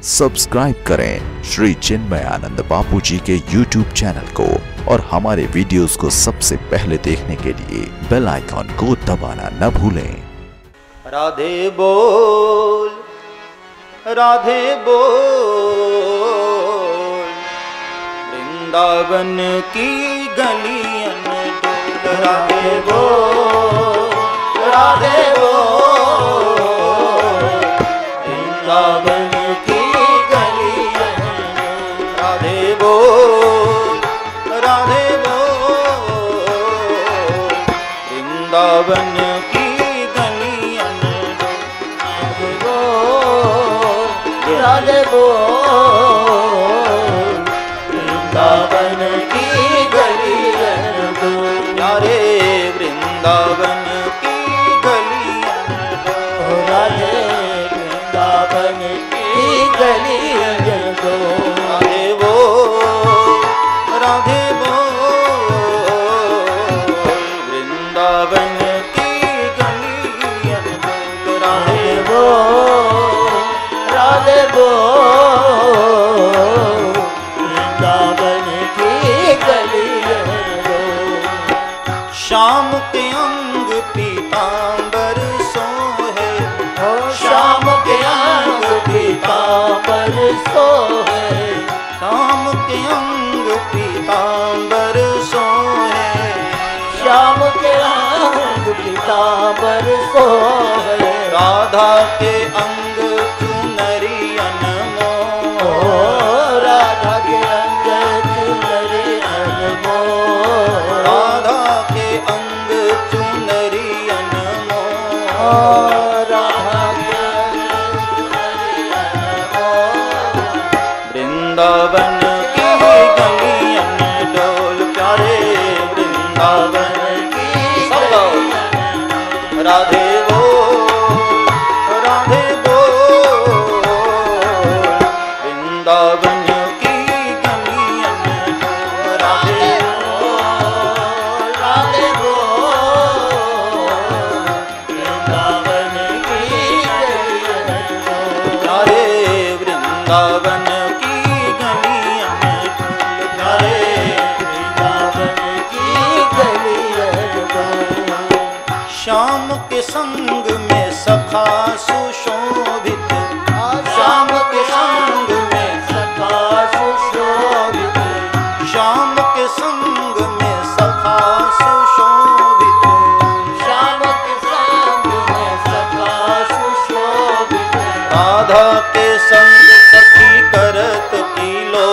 Subscribe करें श्री चिन्मय आनंद बापू जी के YouTube channel को और हमारे वीडियोस को सबसे पहले देखने के लिए बेल आइकॉन को दबाना न भूलें। राधे बोल, राधे बोल, वृंदावन की गलियन डोल। राधे बोल, राधे बोल, वृंदावन की गलियन डोल। राधे बोल, राधे बोल, वृंदावन की राधे बोल, वृंदावन की गलियन डोल। प्यारे वृंदावन की गलियन डोल। राधे वृंदावन की गलियन डोल। राधे बोल, राधे बोल, वृंदावन की गलियन डोल। राधे बोल, राधे बोल, वृंदावन की गलियन डोल। श्याम के अंग पीतांबर सोहे, श्याम के अंग पीतांबर सोहे, श्याम के अंग पीतांबर सोहे, श्याम के अंग पीतांबर सोहे। राधा के अंग वृंदावन की गलियन डोल। प्यारे वृंदावन की गलियन। राधे बोल, राधे बोल, वृंदावन की गलियन डोल। राधे बोल, राधे बोल, वृंदावन की गलियन डोल। प्यारे वृंदावन श्याम के संग में सखा सुशोभित, श्याम के संग में सखा सुशोभित, श्याम के संग में सखा सुशोभित, श्याम के संग में सखा सुशोभित। राधा के संग सखी करत किलो,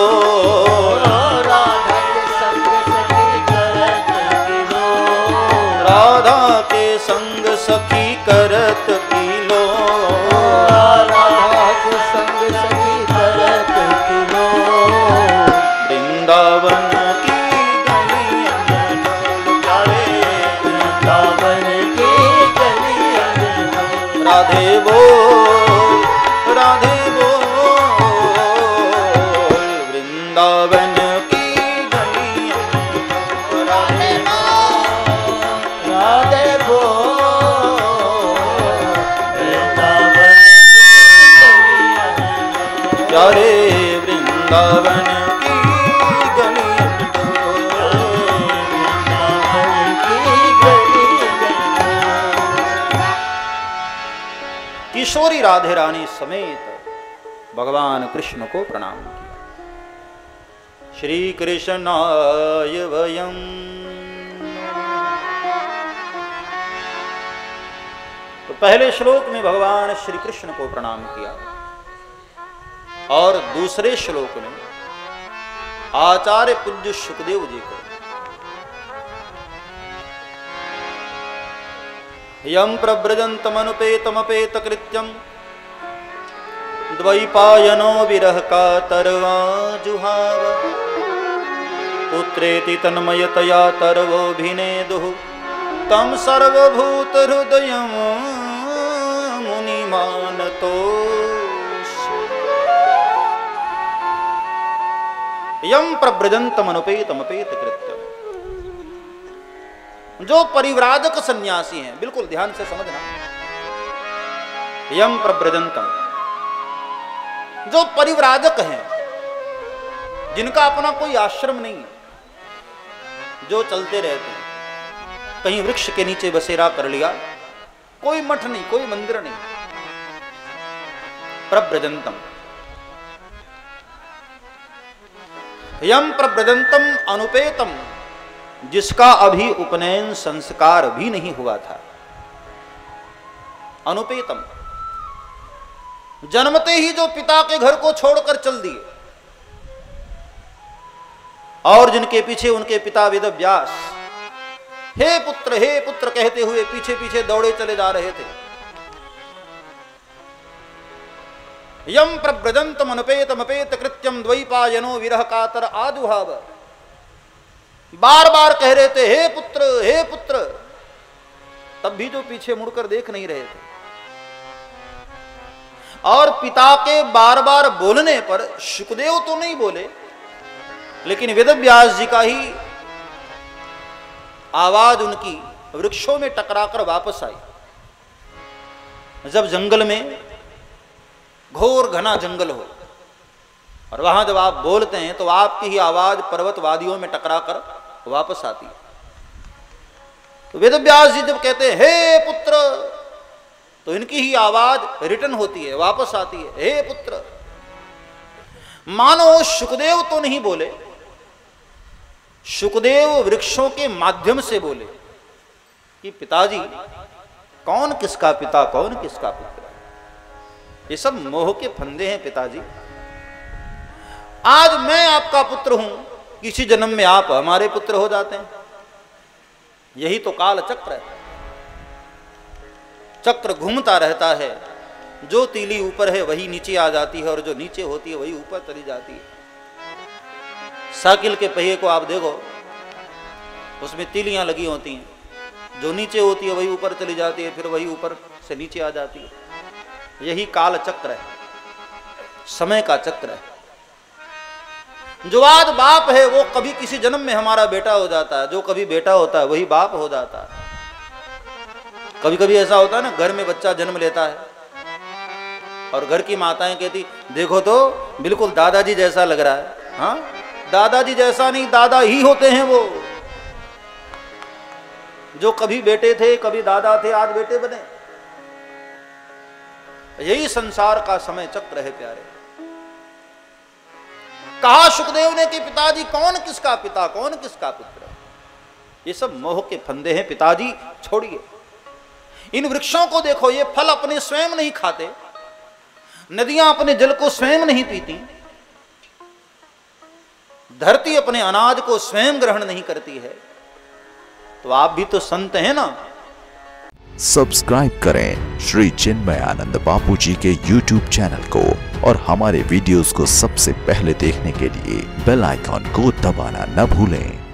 राधा के संग सखी करत किलो, राधा के संग सखी करत किलो, राधा के संग सखी करत किलो। वृंदावन की गलियन डोल। प्यारे वृंदावन की गलियन डोल। राधे बोल, राधे बोल, वृंदावन की गलियन डोल। राधे बोल, राधे प्यारे वृंदावन की गलियन डोल। वृंदावन की गलियन डोल। किशोरी राधे रानी समेत भगवान कृष्ण को प्रणाम किया। श्री कृष्णाय वयम्। तो पहले श्लोक में भगवान श्री कृष्ण को प्रणाम किया और दूसरे श्लोक में आचार्य पूज्य शुकदेव जी को। यम प्रव्रजन्तमनुपेतमपेत कृत्यम द्वैपायनो विरह कातर्वा जुहाव। पुत्रेति तन्मयतया तर्वोऽभिनेदुः तम सर्वभूत हृदयं मुनिमानतो। यम प्रव्रजन्तमनुपेतमपेत कृत्यम। जो परिव्राजक सन्यासी हैं, बिल्कुल ध्यान से समझना। यम प्रव्रजन्तम, जो परिव्राजक हैं, जिनका अपना कोई आश्रम नहीं है, जो चलते रहते हैं, कहीं वृक्ष के नीचे बसेरा कर लिया, कोई मठ नहीं, कोई मंदिर नहीं, प्रव्रजंतम, यम प्रव्रजंतम अनुपेतम, जिसका अभी उपनयन संस्कार भी नहीं हुआ था, अनुपेतम, जन्मते ही जो पिता के घर को छोड़कर चल दिए, और जिनके पीछे उनके पिता वेदव्यास हे पुत्र कहते हुए पीछे पीछे दौड़े चले जा रहे थे। यम प्रव्रजंतम अनुपेतम अपेत कृत्यम द्वैपायनो विरह कातर आदुहाव, बार बार कह रहे थे हे पुत्र, तब भी जो पीछे मुड़कर देख नहीं रहे थे। और पिता के बार बार बोलने पर शुकदेव तो नहीं बोले, लेकिन वेदव्यास जी का ही आवाज उनकी वृक्षों में टकराकर वापस आई। जब जंगल में घोर घना जंगल हो और वहां जब आप बोलते हैं तो आपकी ही आवाज पर्वत वादियों में टकराकर वापस आती है। तो वेदव्यास जी जब कहते हैं हे पुत्र, तो इनकी ही आवाज रिटर्न होती है, वापस आती है, हे पुत्र। मानो शुकदेव तो नहीं बोले, शुकदेव वृक्षों के माध्यम से बोले कि पिताजी, कौन किसका पिता, कौन किसका पुत्र, ये सब मोह के फंदे हैं पिताजी। आज मैं आपका पुत्र हूं, किसी जन्म में आप हमारे पुत्र हो जाते हैं। यही तो काल चक्र है, चक्र घूमता रहता है, जो तीली ऊपर है वही नीचे आ जाती है, और जो नीचे होती है वही ऊपर चली जाती है। साइकिल के पहिए को आप देखो, उसमें तीलियां लगी होती हैं, जो नीचे होती है वही ऊपर चली जाती है, फिर वही ऊपर से नीचे आ जाती है। यही काल चक्र है, समय का चक्र है। जो आज बाप है वो कभी किसी जन्म में हमारा बेटा हो जाता है, जो कभी बेटा होता है वही बाप हो जाता है। कभी कभी ऐसा होता है ना, घर में बच्चा जन्म लेता है और घर की माताएं कहती देखो तो बिल्कुल दादाजी जैसा लग रहा है। हाँ, दादाजी जैसा नहीं, दादा ही होते हैं वो, जो कभी बेटे थे, कभी दादा थे, आज बेटे बने। यही संसार का समय चक्र है प्यारे। कहा शुकदेव ने कि पिताजी, कौन किसका पिता, कौन किसका पुत्र, ये सब मोह के फंदे हैं पिताजी, छोड़िए। इन वृक्षों को देखो, ये फल अपने स्वयं नहीं खाते, नदियां अपने जल को स्वयं नहीं पीती, धरती अपने अनाज को स्वयं ग्रहण नहीं करती है, तो आप भी तो संत हैं ना। सब्सक्राइब करें श्री चिन्मयानंद बापू जी के YouTube चैनल को, और हमारे वीडियोस को सबसे पहले देखने के लिए बेल आइकॉन को दबाना न भूलें।